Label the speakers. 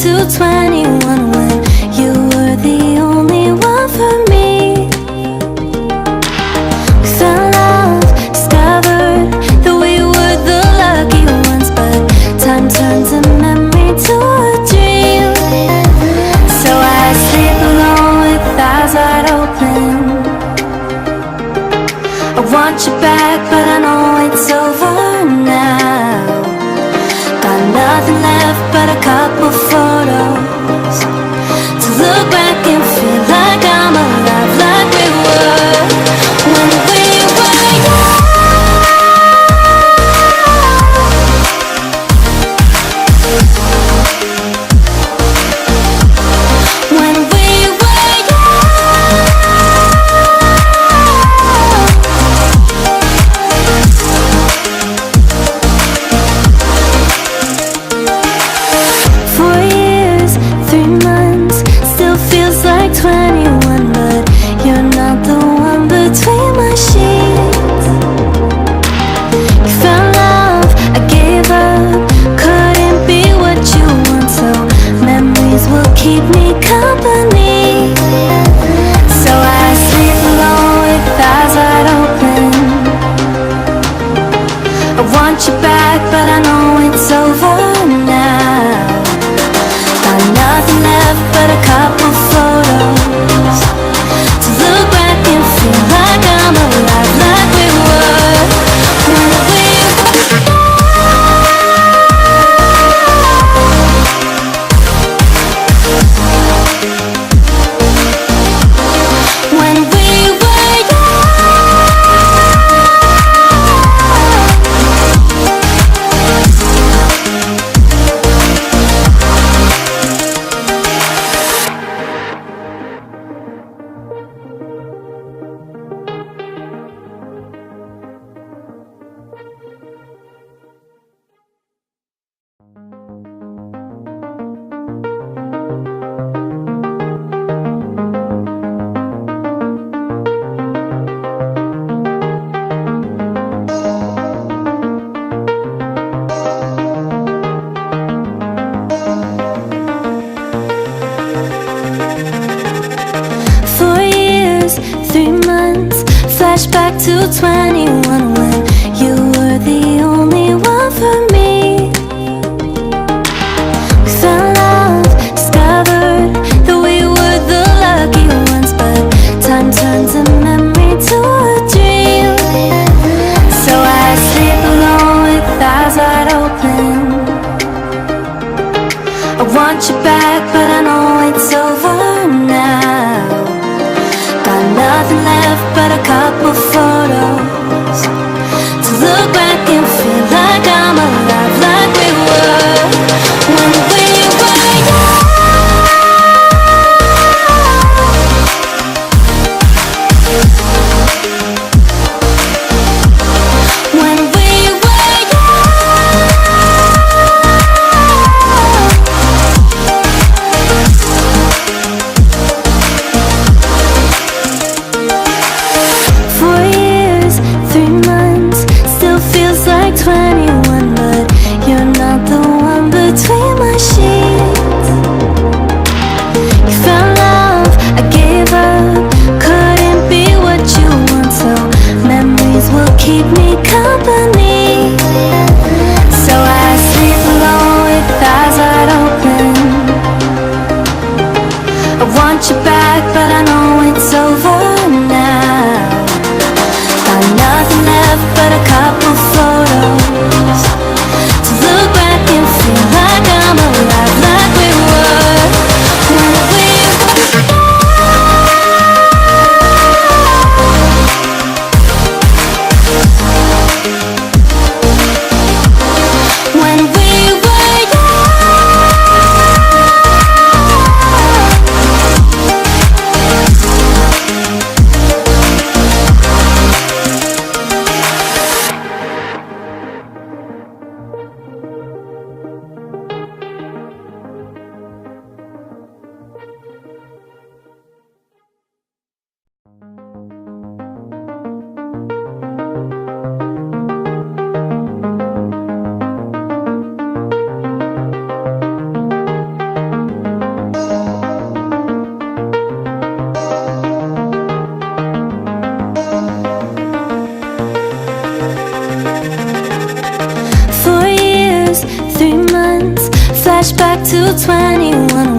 Speaker 1: to 21 when you were the only one for me. We fell in love, discovered that we were the lucky ones, but time turns a memory to a dream. So I sleep alone with eyes wide open. I want you back, but I know it's over now. Got nothing left but a couple photos to look back and feel like I'm alive, like we were when we were young. When we were young. 4 years, 3 months, still feels like 21, but you're not the one between my sheets. You found love, I gave up, couldn't be what you want, so memories will keep me company. So I sleep alone with eyes wide open. I want you back, but I know it's over now. Got nothing left but a couple photos to look back and feel like I'm alive, like we were when we were young. When we were young. 4 years, 3 months, flashback to 21 when you were the only one for me. We fell in love, discovered that we were the lucky ones, but time turns a memory to a dream. So I sleep alone with eyes wide open. I want you back, but I know it's over now. Got nothing left but a couple photos to look back and feel like I'm alive, like we were when we were young. When we were young. to 21.